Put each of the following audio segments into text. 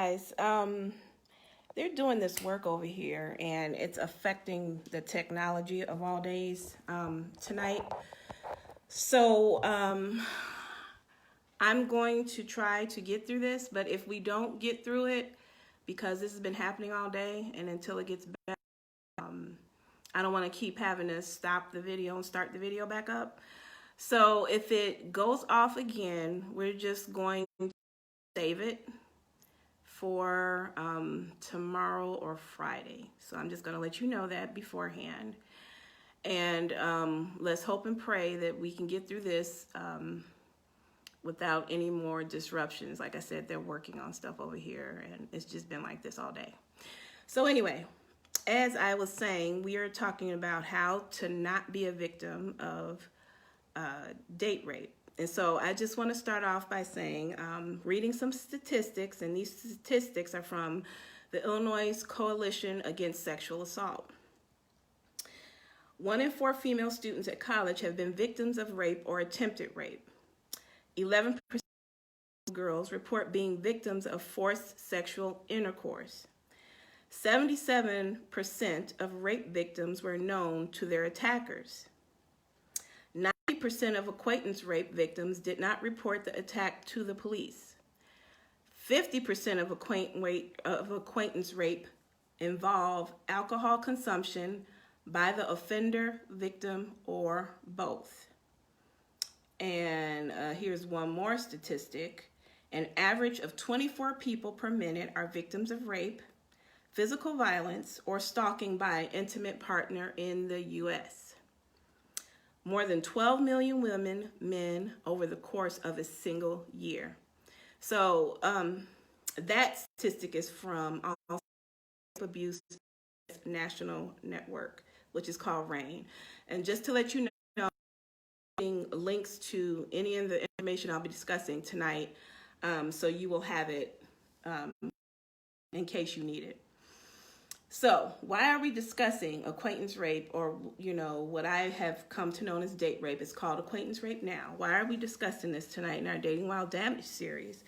Guys, they're doing this work over here and it's affecting the technology of all days tonight. So I'm going to try to get through this, but if we don't get through it, because this has been happening all day and until it gets better, I don't want to keep having to stop the video and start the video back up. So if it goes off again, we're just going to save it for tomorrow or Friday. So I'm just going to let you know that beforehand. And let's hope and pray that we can get through this without any more disruptions. Like I said, they're working on stuff over here, and it's just been like this all day. So anyway, as I was saying, we are talking about how to not be a victim of date rape. And so I just want to start off by saying, reading some statistics, and these statistics are from the Illinois Coalition Against Sexual Assault. 1 in 4 female students at college have been victims of rape or attempted rape. 11% of girls report being victims of forced sexual intercourse. 77% of rape victims were known to their attackers. 90% of acquaintance rape victims did not report the attack to the police. 50% of acquaintance rape involve alcohol consumption by the offender, victim, or both. And here's one more statistic. An average of 24 people per minute are victims of rape, physical violence, or stalking by an intimate partner in the U.S. More than 12 million women, men, over the course of a single year. So that statistic is from Abuse National Network, which is called RAIN. And just to let you know, links to any of the information I'll be discussing tonight, so you will have it in case you need it. So why are we discussing acquaintance rape, or what I have come to know as date rape? It's called acquaintance rape now. Why are we discussing this tonight in our Dating While Damaged series?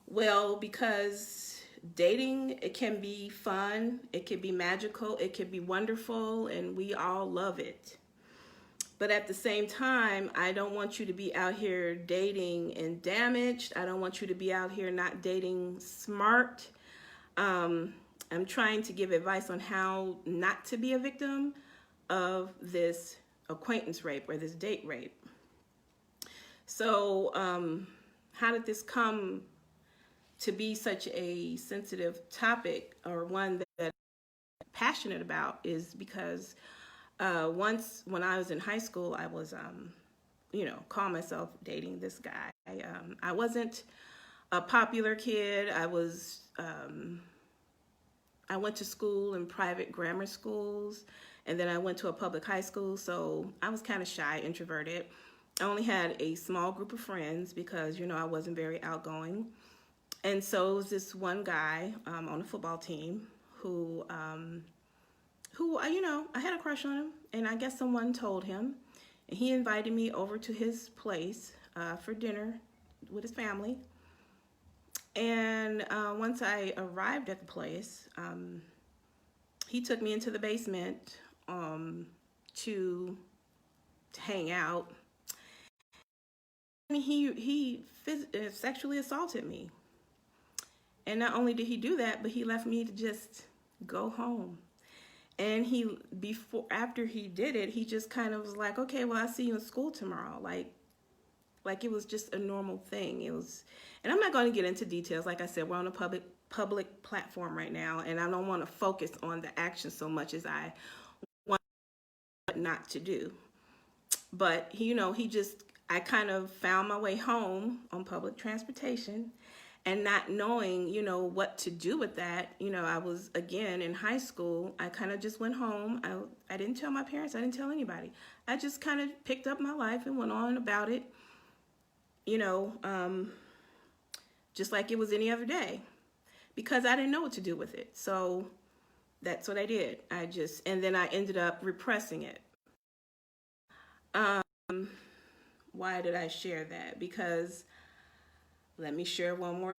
Well, because dating, it can be fun, it can be magical, it can be wonderful, and we all love it. But at the same time, I don't want you to be out here dating and damaged. I don't want you to be out here not dating smart. I'm trying to give advice on how not to be a victim of this acquaintance rape or this date rape. So how did this come to be such a sensitive topic, or one that I'm passionate about? Is because once when I was in high school, I was, calling myself dating this guy. I wasn't a popular kid. I went to school in private grammar schools, and then I went to a public high school, so I was kind of shy, introverted. I only had a small group of friends because, I wasn't very outgoing. And so it was this one guy on the football team who I had a crush on him, and I guess someone told him, and he invited me over to his place for dinner with his family. And once I arrived at the place, he took me into the basement to hang out. And he sexually assaulted me. And not only did he do that, but he left me to just go home. And after he did it, he just kind of was like, okay, well, I'll see you in school tomorrow. Like it was just a normal thing. It was, and I'm not going to get into details. Like I said, we're on a public platform right now, and I don't want to focus on the action so much as I want not to do. But I kind of found my way home on public transportation, and not knowing, what to do with that. I was, again, in high school. I kind of just went home. I didn't tell my parents. I didn't tell anybody. I just kind of picked up my life and went on about it. Just like it was any other day, because I didn't know what to do with it. So that's what I did. And then I ended up repressing it. Why did I share that? Because let me share one more.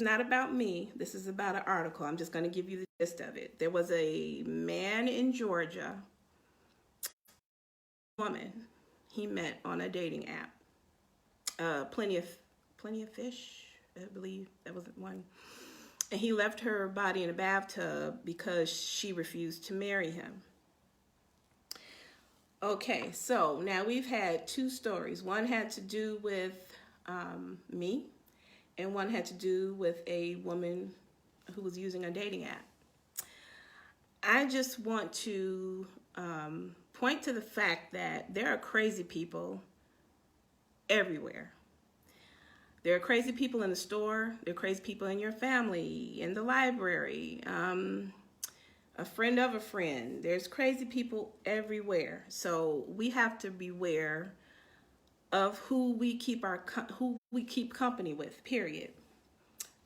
not about me. This is about an article. I'm just going to give you the gist of it. There was a man in Georgia, woman he met on a dating app. Plenty of fish, I believe that was one. And he left her body in a bathtub because she refused to marry him. Okay, so now we've had two stories. One had to do with me, and one had to do with a woman who was using a dating app. I just want to point to the fact that there are crazy people everywhere. There are crazy people in the store. There are crazy people in your family, in the library, a friend of a friend. There's crazy people everywhere. So we have to beware of who we keep company with, period.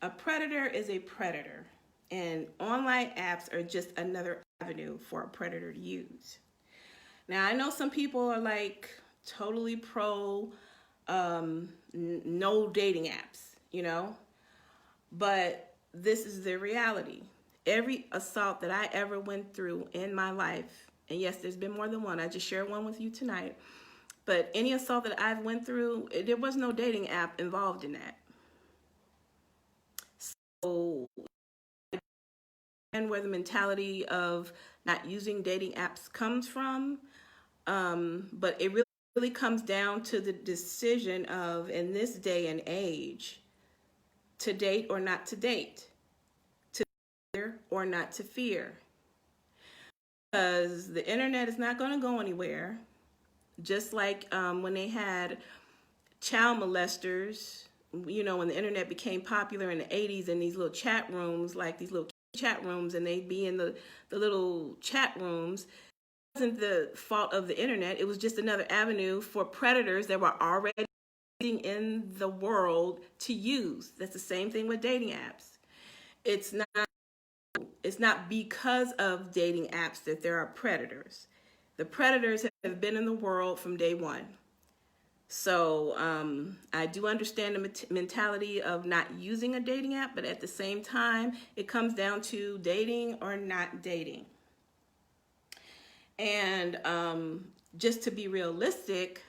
A predator is a predator, and online apps are just another avenue for a predator to use. Now, I know some people are like totally pro no dating apps, but this is the reality. Every assault that I ever went through in my life, and yes, there's been more than one. I just shared one with you tonight. But any assault that I've went through, there was no dating app involved in that. So, and where the mentality of not using dating apps comes from, but it really comes down to the decision of, in this day and age, to date or not to date, to fear or not to fear. Because the internet is not going to go anywhere. Just like when they had child molesters, when the internet became popular in the 80s, and these little chat rooms, like these little chat rooms, and they'd be in the little chat rooms. It wasn't the fault of the internet. It was just another avenue for predators that were already in the world to use. That's the same thing with dating apps. It's not because of dating apps that there are predators. The predators have been in the world from day one. So I do understand the mentality of not using a dating app, but at the same time, it comes down to dating or not dating. And just to be realistic,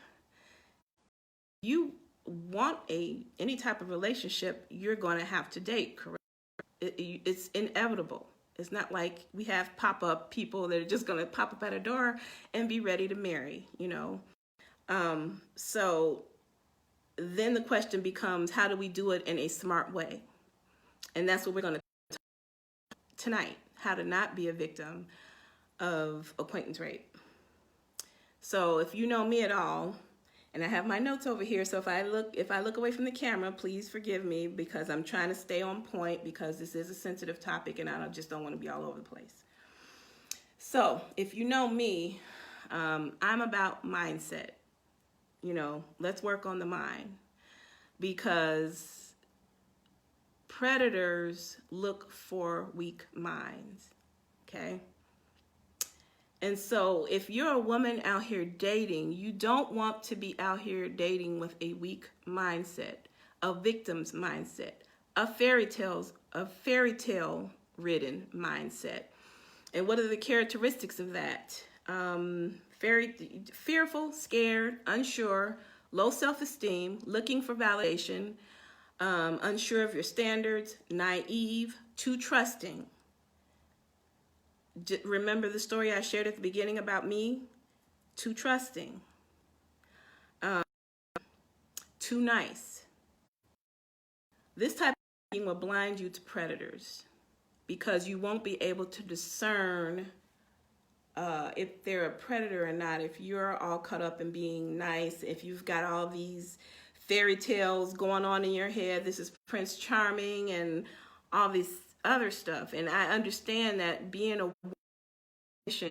you want any type of relationship, you're going to have to date, correct? It's inevitable. It's not like we have pop-up people that are just going to pop up at a door and be ready to marry, So then the question becomes, how do we do it in a smart way? And that's what we're going to talk about tonight, how to not be a victim of acquaintance rape. So if you know me at all, and I have my notes over here, so if I look away from the camera, please forgive me, because I'm trying to stay on point, because this is a sensitive topic and I just don't want to be all over the place. So if you know me, I'm about mindset. Let's work on the mind, because predators look for weak minds, okay? And so if you're a woman out here dating, you don't want to be out here dating with a weak mindset, a victim's mindset, a fairy tale ridden mindset. And what are the characteristics of that? Very fearful, scared, unsure, low self-esteem, looking for validation, unsure of your standards, naive, too trusting. Remember the story I shared at the beginning about me? Too trusting. Too nice. This type of thing will blind you to predators, because you won't be able to discern if they're a predator or not, if you're all caught up in being nice, if you've got all these fairy tales going on in your head, this is Prince Charming and all this other stuff. And I understand that being a woman,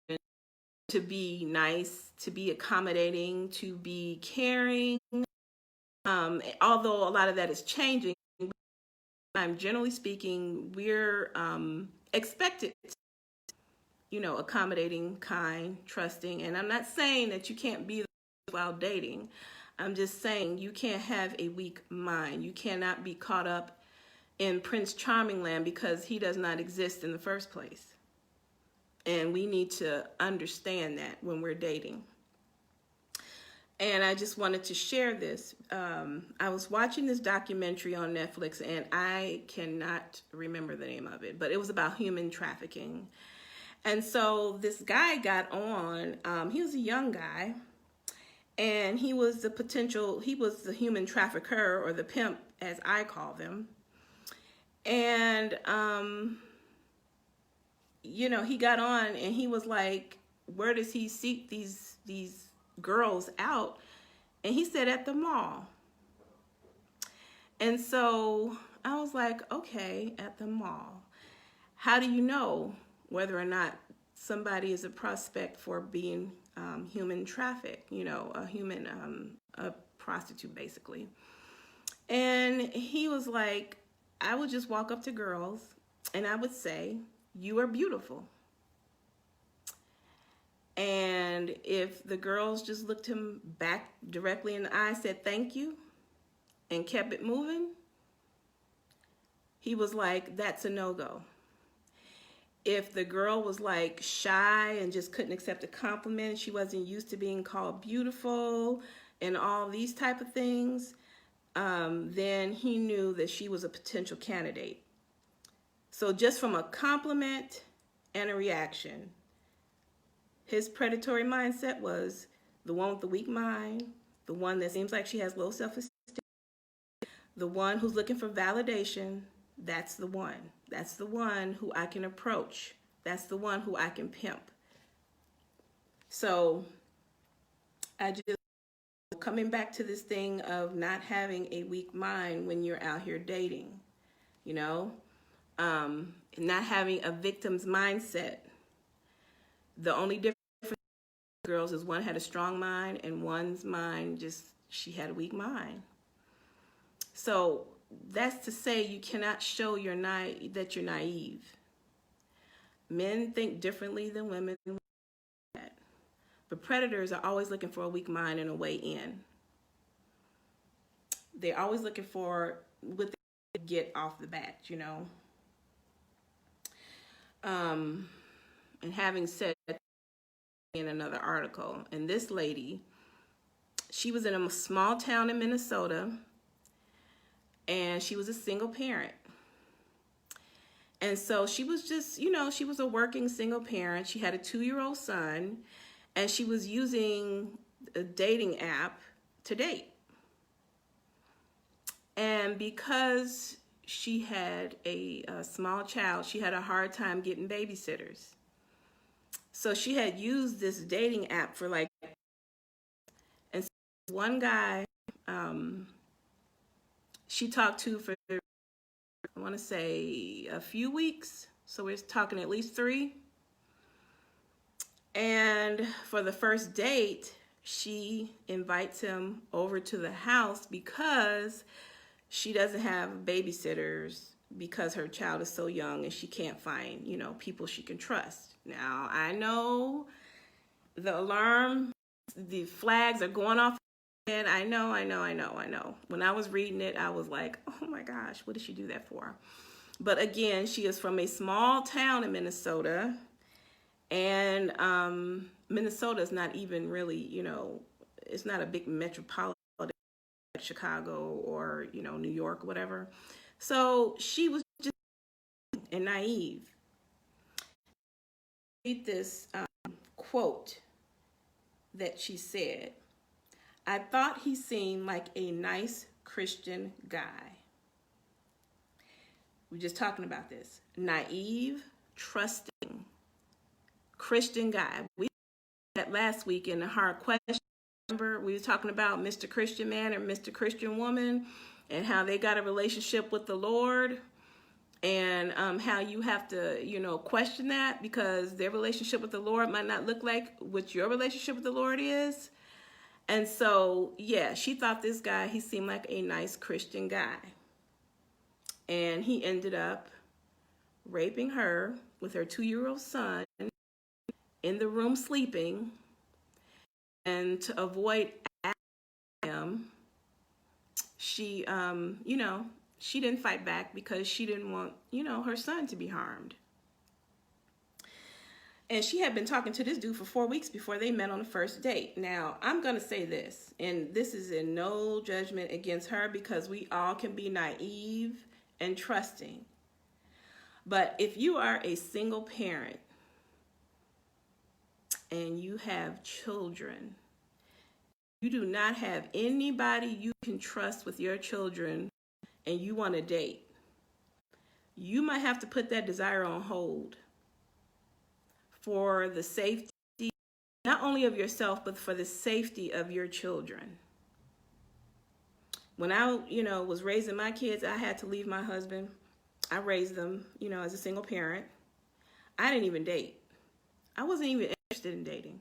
to be nice, to be accommodating, to be caring, although a lot of that is changing, generally speaking, we're expected to, accommodating, kind, trusting. And I'm not saying that you can't be while dating. I'm just saying you can't have a weak mind. You cannot be caught up in Prince Charming land because he does not exist in the first place. And we need to understand that when we're dating. And I just wanted to share this. I was watching this documentary on Netflix, and I cannot remember the name of it, but it was about human trafficking. And so this guy got on, he was a young guy, and he was the human trafficker, or the pimp, as I call them. And, you know, he got on and he was like, where does he seek these girls out? And he said, at the mall. And so I was like, okay, at the mall. How do you know whether or not somebody is a prospect for being human trafficked, you know, a prostitute basically? And he was like, I would just walk up to girls and I would say, you are beautiful. And if the girls just looked him back directly in the eye, said thank you, and kept it moving, he was like, that's a no-go. If the girl was like shy and just couldn't accept a compliment, she wasn't used to being called beautiful and all these type of things, then he knew that she was a potential candidate. So just from a compliment and a reaction, his predatory mindset was the one with the weak mind, the one that seems like she has low self-esteem, the one who's looking for validation. That's the one. That's the one who I can approach. That's the one who I can pimp. So I just, coming back to this thing of not having a weak mind when you're out here dating, you know, not having a victim's mindset. The only difference girls is one had a strong mind and one's mind she had a weak mind. So that's to say you cannot show that you're naive. Men think differently than women. But predators are always looking for a weak mind and a way in. They're always looking for what they get off the bat, you know. And having said that, in another article, and this lady, she was in a small town in Minnesota, and she was a single parent. And so she was just, you know, she was a working single parent. She had a 2-year-old son, and she was using a dating app to date. And because she had a small child, she had a hard time getting babysitters. So she had used this dating app for like, and so one guy she talked to for, I want to say, a few weeks. So we're talking at least 3. And for the first date, she invites him over to the house because she doesn't have babysitters because her child is so young and she can't find, you know, people she can trust. Now, I know the flags are going off. And I know. When I was reading it, I was like, oh my gosh, what did she do that for? But again, she is from a small town in Minnesota. And Minnesota is not even really, you know, it's not a big metropolitan like Chicago or, you know, New York or whatever. So she was just and naive. Read this quote that she said. I thought he seemed like a nice Christian guy. We're just talking about this. Naive, trusting, Christian guy. We did that last week in the hard question. Remember, we were talking about Mr. Christian man and Mr. Christian woman and how they got a relationship with the Lord, and how you have to, you know, question that because their relationship with the Lord might not look like what your relationship with the Lord is. And so, yeah, she thought this guy, he seemed like a nice Christian guy. And he ended up raping her with her 2-year-old son in the room sleeping. And to avoid him, she, you know, She didn't fight back because she didn't want, her son to be harmed. And she had been talking to this dude for 4 weeks before they met on the first date. Now, I'm going to say this, and this is in no judgment against her, because we all can be naive and trusting. But if you are a single parent and you have children, you do not have anybody you can trust with your children, and you want to date, you might have to put that desire on hold for the safety, not only of yourself, but for the safety of your children. When I, was raising my kids, I had to leave my husband. I raised them, as a single parent. I didn't even date. I wasn't even interested in dating.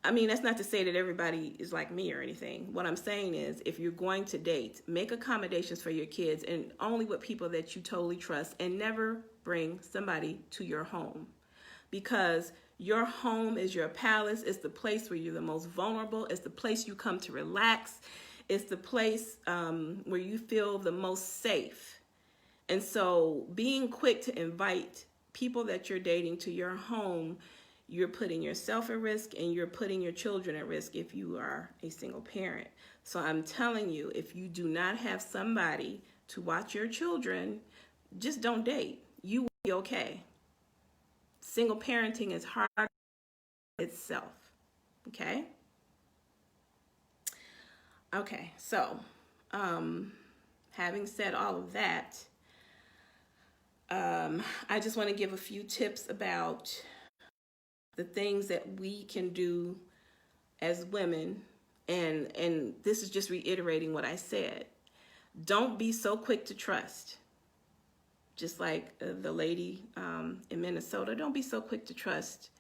I mean, that's not to say that everybody is like me or anything. What I'm saying is, if you're going to date, make accommodations for your kids, and only with people that you totally trust, and never bring somebody to your home. Because your home is your palace. It's the place where you're the most vulnerable. It's the place you come to relax. It's the place where you feel the most safe. And so being quick to invite people that you're dating to your home, you're putting yourself at risk, and you're putting your children at risk if you are a single parent. So I'm telling you, if you do not have somebody to watch your children, just don't date. You will be okay. Single parenting is hard itself. Okay? Okay, so having said all of that, I just want to give a few tips about the things that we can do as women, and this is just reiterating what I said. Don't be so quick to trust. Just like the lady in Minnesota, don't be so quick to trust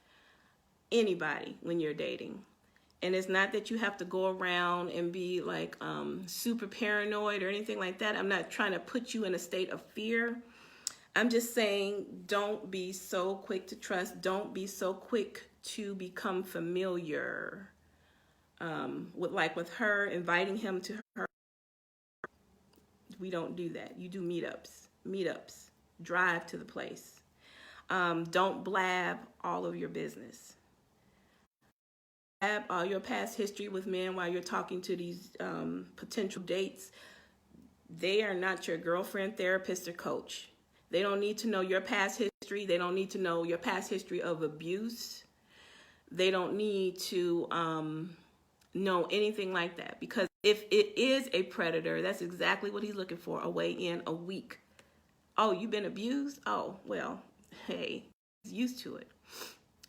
anybody when you're dating. And it's not that you have to go around and be like super paranoid or anything like that. I'm not trying to put you in a state of fear. I'm just saying, don't be so quick to trust. Don't be so quick to become familiar with her, inviting him to her. We don't do that. You do meetups, drive to the place. Don't blab all of your business. Blab all your past history with men while you're talking to these potential dates. They are not your girlfriend, therapist, or coach. They don't need to know your past history. They don't need to know your past history of abuse. They don't need to know anything like that. Because if it is a predator, that's exactly what he's looking for, a way in a week. Oh, you've been abused? Oh, well, hey, he's used to it.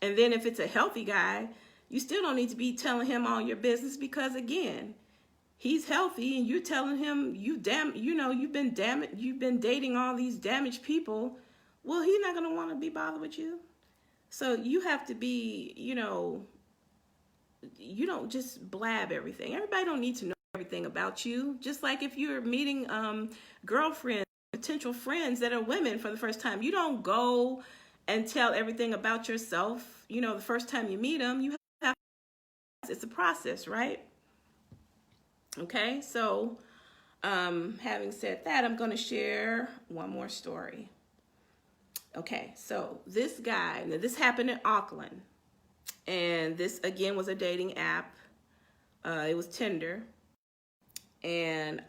And then if it's a healthy guy, you still don't need to be telling him all your business, because, again, he's healthy, and you're telling him you've been dating all these damaged people. Well, he's not going to want to be bothered with you. So you have to be, you don't just blab everything. Everybody don't need to know everything about you. Just like if you're meeting girlfriends, potential friends that are women for the first time, you don't go and tell everything about yourself. The first time you meet them, it's a process, right? Okay, so having said that, I'm going to share one more story. Okay, so this guy, now this happened in Auckland, and this again was a dating app. It was Tinder, and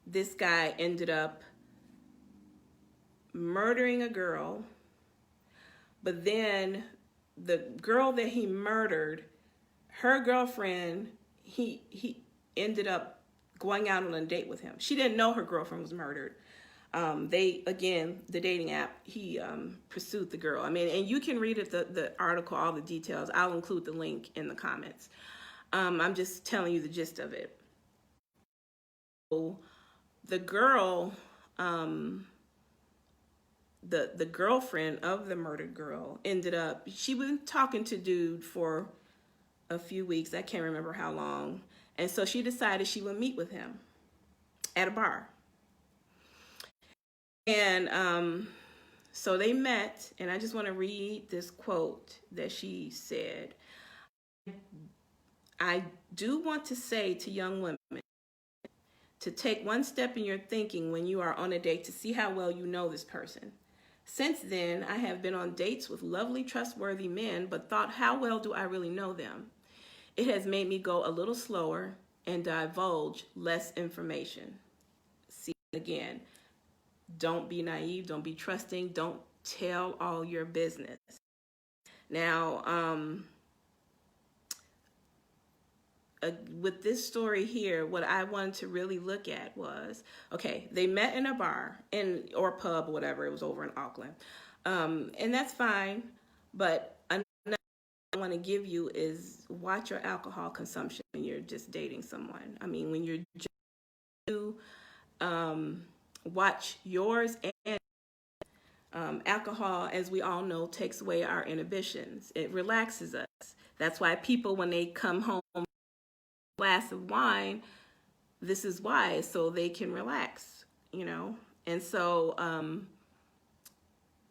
this guy ended up murdering a girl, but then the girl that he murdered, her girlfriend, he ended up going out on a date with him. She didn't know her girlfriend was murdered. The dating app, he pursued the girl. I mean, and you can read it, the article, all the details. I'll include the link in the comments. I'm just telling you the gist of it. So the girl, the girlfriend of the murdered girl ended up, she was talking to dude for a few weeks. I can't remember how long. And so she decided she would meet with him at a bar. And so they met, and I just want to read this quote that she said. I do want to say to young women to take one step in your thinking when you are on a date to see how well you know this person. Since then, I have been on dates with lovely, trustworthy men, but thought, how well do I really know them? It has made me go a little slower and divulge less information. See, again, don't be naive, don't be trusting, don't tell all your business. Now, with this story here, what I wanted to really look at was, okay, they met in a bar or pub or whatever. It was over in Auckland. And that's fine. But another I want to give you is watch your alcohol consumption when you're just dating someone. I mean, when you're just watch yours and alcohol, as we all know, takes away our inhibitions. It relaxes us. That's why people, when they come home, glass of wine, this is why, so they can relax, you know. And so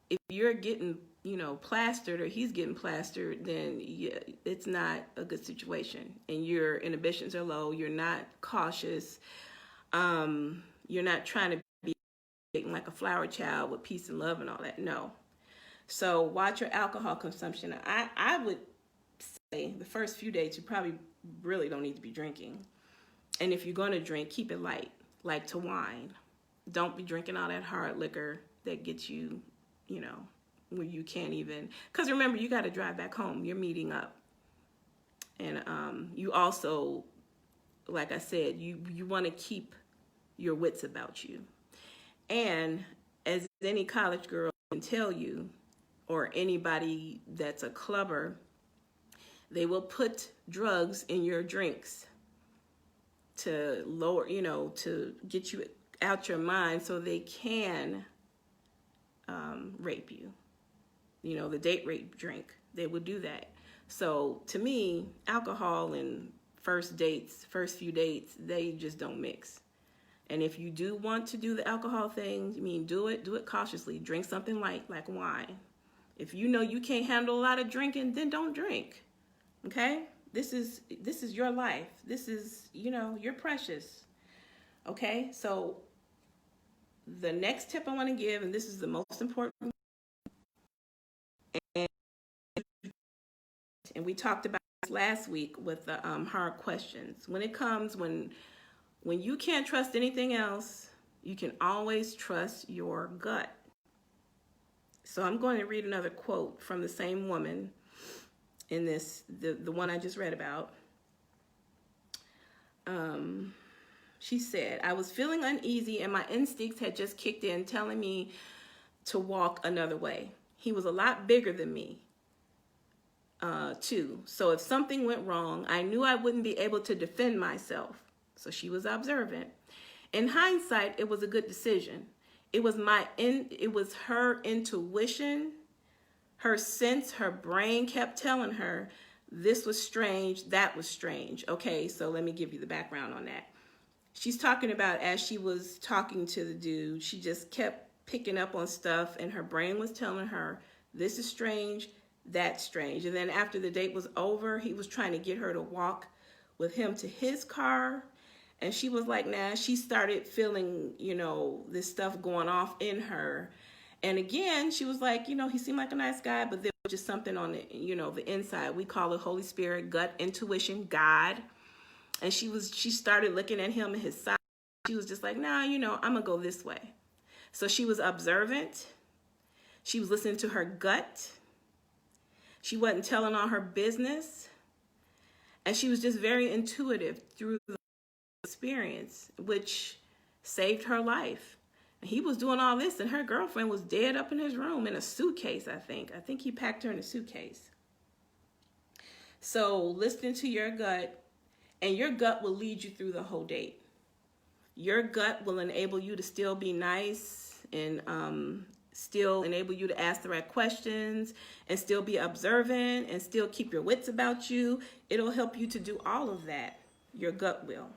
if you're getting, you know, plastered or he's getting plastered, then yeah, it's not a good situation. And your inhibitions are low. You're not cautious. You're not trying to be like a flower child with peace and love and all that. No. So watch your alcohol consumption. I would say the first few dates you probably really don't need to be drinking. And if you're going to drink, keep it light, like to wine. Don't be drinking all that hard liquor that gets you, you know, where you can't even, because remember, you got to drive back home. You're meeting up. And you also, like I said, you want to keep your wits about you. And as any college girl can tell you, or anybody that's a clubber, they will put drugs in your drinks to lower, you know, to get you out your mind so they can rape you. You know, the date rape drink, they would do that. So to me, alcohol and first few dates, they just don't mix. And if you do want to do the alcohol thing, I mean, do it cautiously. Drink something light, like wine. If you know you can't handle a lot of drinking, then don't drink. Okay? This is your life. This is, you know, you're precious. Okay? So the next tip I want to give, and this is the most important, and we talked about this last week with the hard questions. When it comes, when you can't trust anything else, you can always trust your gut. So I'm going to read another quote from the same woman in this, the one I just read about. She said, I was feeling uneasy and my instincts had just kicked in, telling me to walk another way. He was a lot bigger than me, too. So if something went wrong, I knew I wouldn't be able to defend myself. So she was observant. In hindsight, it was a good decision. It was her intuition, her sense, her brain kept telling her this was strange, that was strange. Okay, so let me give you the background on that. She's talking about as she was talking to the dude, she just kept picking up on stuff and her brain was telling her this is strange, that's strange. And then after the date was over, he was trying to get her to walk with him to his car. And she was like, nah, she started feeling, you know, this stuff going off in her. And again, she was like, you know, he seemed like a nice guy, but there was just something on the, you know, the inside. We call it Holy Spirit, gut, intuition, God. And she started looking at him and his side. She was just like, nah, you know, I'm going to go this way. So she was observant. She was listening to her gut. She wasn't telling all her business. And she was just very intuitive through the experience, which saved her life. And he was doing all this and her girlfriend was dead up in his room in a suitcase, I think. I think he packed her in a suitcase. So listening to your gut, and your gut will lead you through the whole date. Your gut will enable you to still be nice and still enable you to ask the right questions and still be observant and still keep your wits about you. It'll help you to do all of that. Your gut will.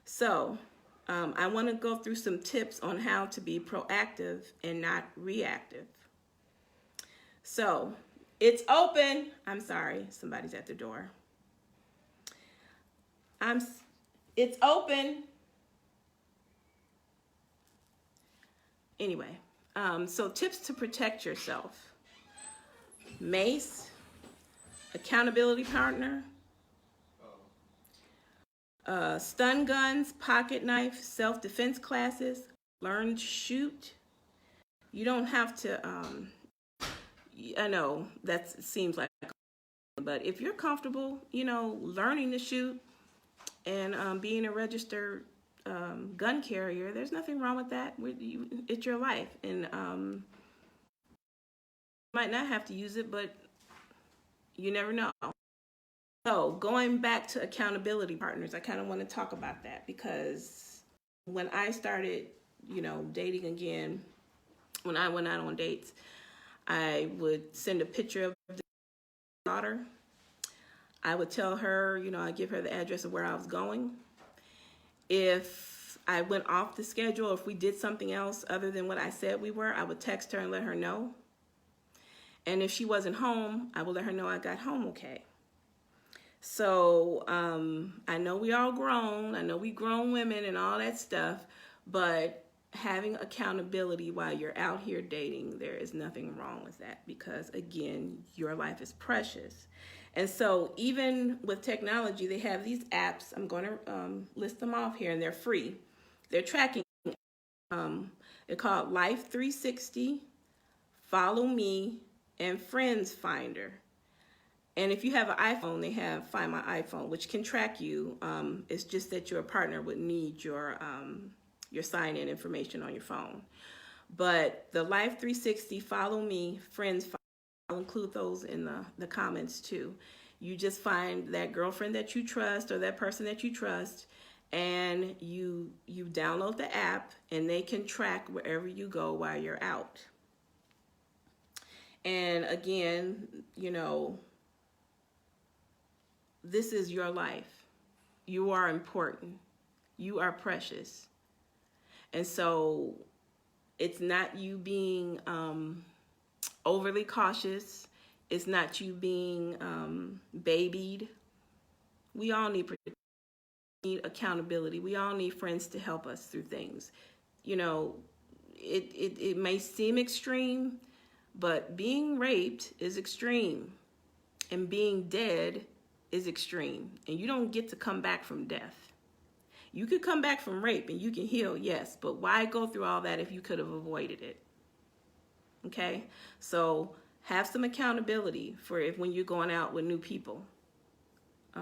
So I want to go through some tips on how to be proactive and not reactive. So it's open. I'm sorry, somebody's at the door. It's open. Anyway, so tips to protect yourself. Mace, accountability partner, stun guns, pocket knife, self-defense classes, learn to shoot. You don't have to, I know that seems like, but if you're comfortable, learning to shoot and being a registered gun carrier, there's nothing wrong with that. It's your life, and you might not have to use it, but you never know. So going back to accountability partners, I kind of want to talk about that because when I started, dating again, when I went out on dates, I would send a picture of the daughter. I would tell her, I'd give her the address of where I was going. If I went off the schedule, if we did something else other than what I said we were, I would text her and let her know. And if she wasn't home, I would let her know I got home okay. So I know we all grown. I know we grown women and all that stuff, but having accountability while you're out here dating, there is nothing wrong with that because, again, your life is precious. And so even with technology, they have these apps. I'm going to list them off here, and they're free. They're tracking. They're called Life 360, Follow Me, and Friends Finder. And if you have an iPhone, they have Find My iPhone, which can track you. It's just that your partner would need your sign-in information on your phone. But the Life 360, Follow Me, Friends Finder, I'll include those in the comments too. You just find that girlfriend that you trust or that person that you trust, and you download the app, and they can track wherever you go while you're out. And again, this is your life. You are important. You are precious. And so it's not you being overly cautious. It's not you being babied. We all need accountability. We all need friends to help us through things. It may seem extreme, but being raped is extreme. And being dead is extreme. And you don't get to come back from death. You could come back from rape and you can heal, yes, but why go through all that if you could have avoided it? Okay? So have some accountability for when you're going out with new people.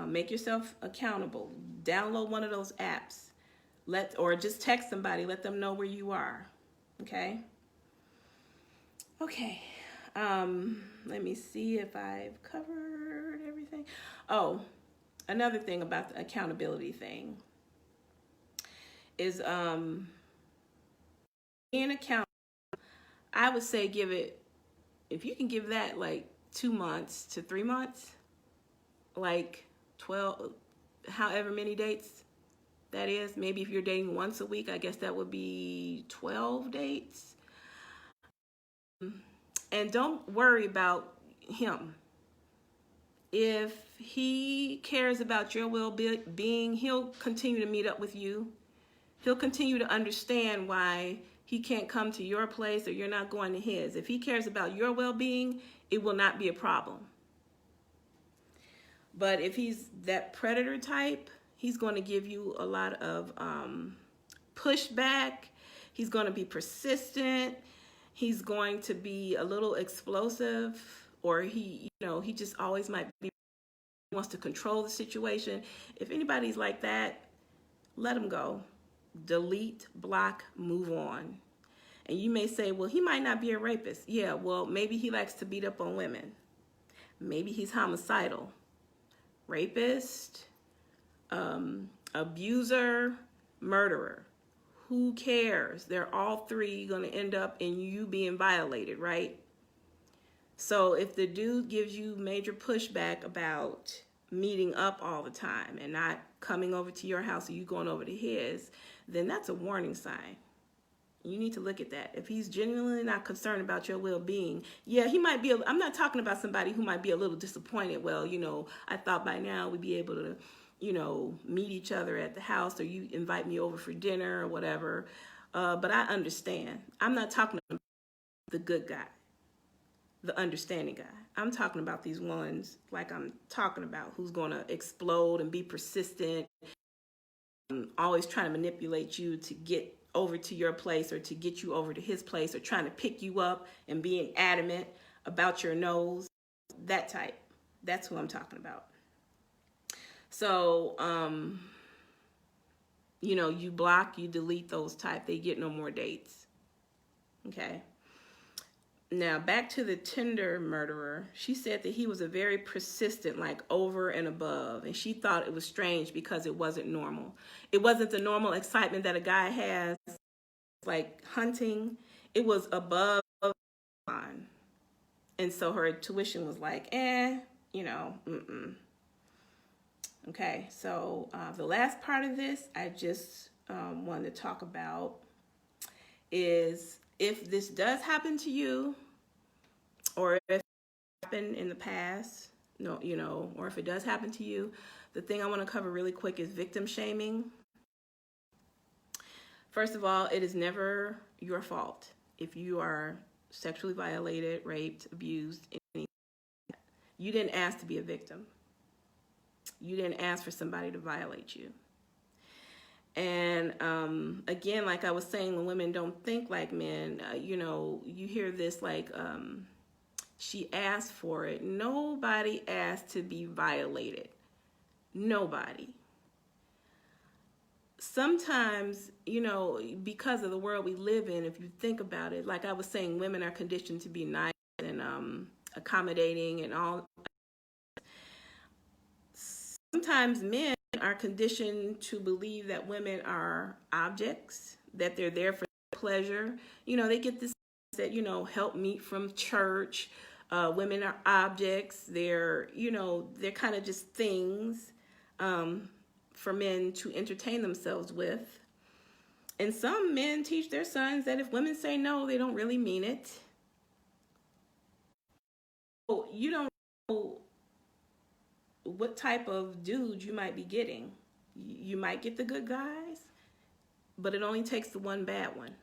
Make yourself accountable. Download one of those apps. Or just text somebody, let them know where you are. Okay? Okay. Let me see if I've covered everything. Oh, another thing about the accountability thing is being accountable. I would say if you can give that like 2 months to 3 months, like 12, however many dates that is. Maybe if you're dating once a week, I guess that would be 12 dates. And don't worry about him. If he cares about your well-being, he'll continue to meet up with you. He'll continue to understand why he can't come to your place or you're not going to his. If he cares about your well-being, it will not be a problem. But if he's that predator type, he's going to give you a lot of pushback. He's going to be persistent. He's going to be a little explosive, or he just always wants to control the situation. If anybody's like that, let him go. Delete, block, move on. And you may say, well, he might not be a rapist. Yeah, well, maybe he likes to beat up on women. Maybe he's homicidal. Rapist, abuser, murderer. Who cares? They're all three going to end up in you being violated, right? So if the dude gives you major pushback about meeting up all the time and not coming over to your house or you going over to his, then that's a warning sign. You need to look at that. If he's genuinely not concerned about your well-being, yeah, he might be, I'm not talking about somebody who might be a little disappointed. Well, I thought by now we'd be able to, meet each other at the house, or you invite me over for dinner or whatever. But I understand. I'm not talking about the good guy, the understanding guy. I'm talking about these ones like I'm talking about, who's going to explode and be persistent, always trying to manipulate you to get over to your place or to get you over to his place, or trying to pick you up and being adamant about your nose. That type. That's who I'm talking about. So, you block, you delete those type. They get no more dates. Okay. Now, back to the Tinder murderer. She said that he was a very persistent, like over and above. And she thought it was strange because it wasn't normal. It wasn't the normal excitement that a guy has, like hunting. It was above line. And so her tuition was like, mm-mm. Okay, so the last part of this I just wanted to talk about is, if this does happen to you, or if it happened in the past, or if it does happen to you, the thing I want to cover really quick is victim shaming. First of all, it is never your fault if you are sexually violated, raped, abused. You didn't ask to be a victim. You didn't ask for somebody to violate you. And again, like I was saying, when women don't think like men, you hear this like, she asked for it. Nobody asked to be violated. Nobody. Sometimes, because of the world we live in, if you think about it, like I was saying, women are conditioned to be nice and accommodating and all. Sometimes men are conditioned to believe that women are objects, that they're there for pleasure. They get this that, help me from church. Women are objects. They're kind of just things for men to entertain themselves with. And some men teach their sons that if women say no, they don't really mean it. So you don't know what type of dude you might be getting. You might get the good guys, but it only takes the one bad one.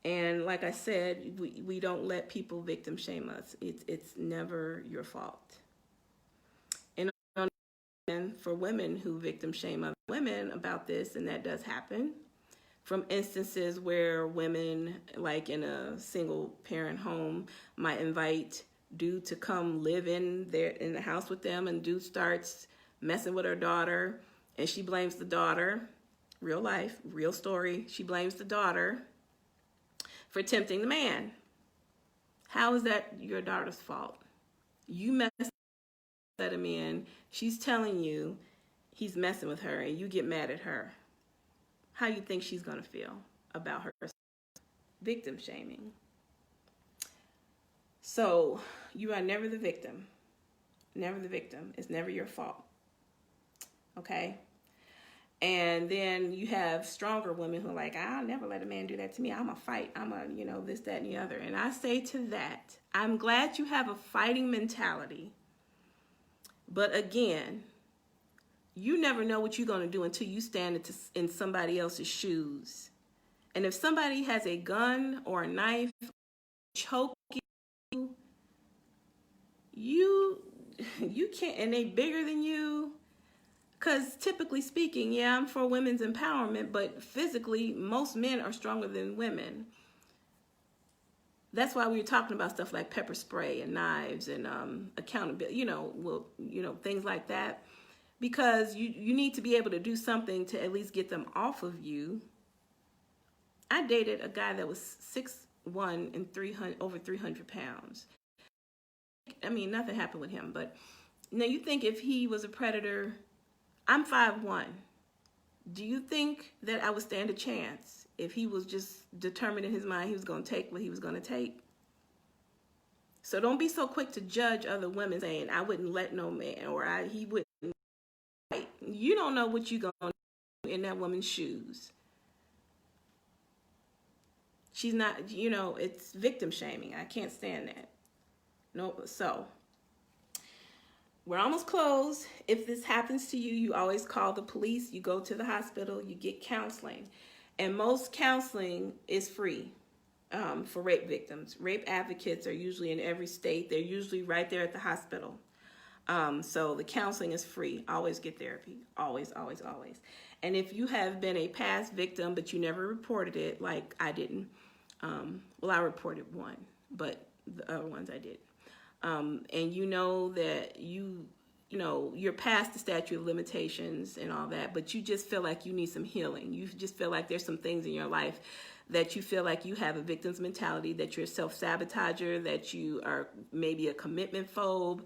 And like I said, we don't let people victim shame us. It's never your fault. And for women who victim shame other women about this, and that does happen, from instances where women, like in a single parent home, might invite dude to come live in the house with them, and dude starts messing with her daughter, and she blames the daughter. Real life, real story. She blames the daughter for tempting the man. How is that your daughter's fault? You messed let him in. She's telling you he's messing with her, and you get mad at her. How you think she's gonna feel about her victim shaming? So you are never the victim. Never the victim. It's never your fault. Okay? And then you have stronger women who are like, I'll never let a man do that to me. I'm a fight. I'm a, this, that, and the other. And I say to that, I'm glad you have a fighting mentality. But again, you never know what you're going to do until you stand in somebody else's shoes. And if somebody has a gun or a knife, choke you can't, and they bigger than you. Because typically speaking, yeah, I'm for women's empowerment, but physically, most men are stronger than women. That's why we were talking about stuff like pepper spray and knives and accountability, things like that. Because you need to be able to do something to at least get them off of you. I dated a guy that was 6'1" and over 300 pounds. I mean, nothing happened with him. But now you think if he was a predator, I'm 5'1". Do you think that I would stand a chance if he was just determined in his mind he was going to take what he was going to take? So don't be so quick to judge other women saying, I wouldn't let no man, or he wouldn't. You don't know what you're going to do in that woman's shoes. She's not, it's victim shaming. I can't stand that. No, so we're almost closed. If this happens to you, you always call the police, you go to the hospital, you get counseling. And most counseling is free for rape victims. Rape advocates are usually in every state. They're usually right there at the hospital. So the counseling is free. Always get therapy. Always, always, always. And if you have been a past victim, but you never reported it, like I didn't, well, I reported one, but the other ones I did. And you know that you're past the statute of limitations and all that, but you just feel like you need some healing. You just feel like there's some things in your life that you feel like you have a victim's mentality, that you're a self-sabotager, that you are maybe a commitment phobe.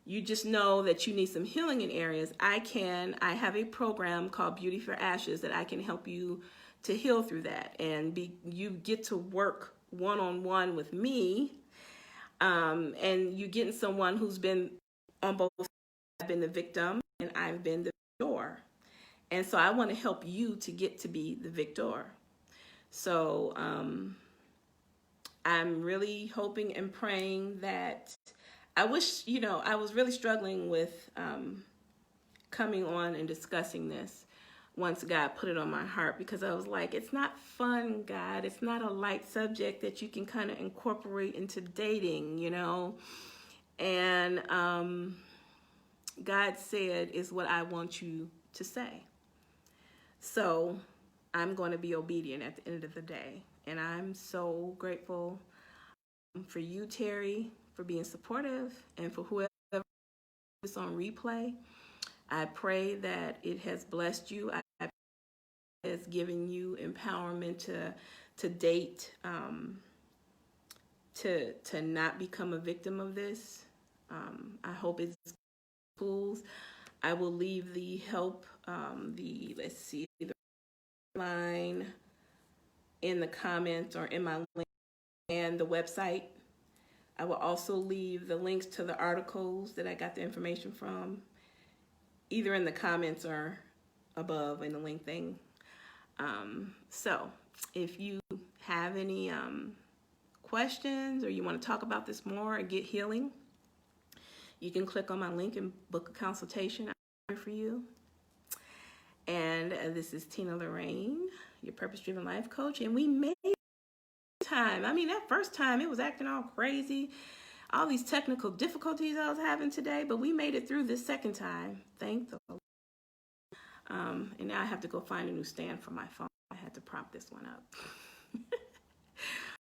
You just know that you need some healing in areas. I have a program called Beauty for Ashes that I can help you to heal through that. And you get to work one-on-one with me. And you're getting someone who's been on both sides. I've been the victim and I've been the victor. And so I want to help you to get to be the victor. So I'm really hoping and praying that I wish, I was really struggling with coming on and discussing this once God put it on my heart, because I was like, it's not fun, God. It's not a light subject that you can kind of incorporate into dating, And God said is what I want you to say. So I'm going to be obedient at the end of the day. And I'm so grateful for you, Terry, for being supportive, and for whoever is on replay. I pray that it has blessed you. I has given you empowerment to date, to not become a victim of this. I hope it's tools. I will leave the help, the line in the comments or in my link and the website. I will also leave the links to the articles that I got the information from, either in the comments or above in the link thing. So if you have any questions, or you want to talk about this more or get healing, you can click on my link and book a consultation. I'm here for you. And this is Tina Lorraine, your purpose-driven life coach, and we made time. I mean, that first time it was acting all crazy, all these technical difficulties I was having today, but we made it through this second time. Thank the Lord. And now I have to go find a new stand for my phone. I had to prop this one up.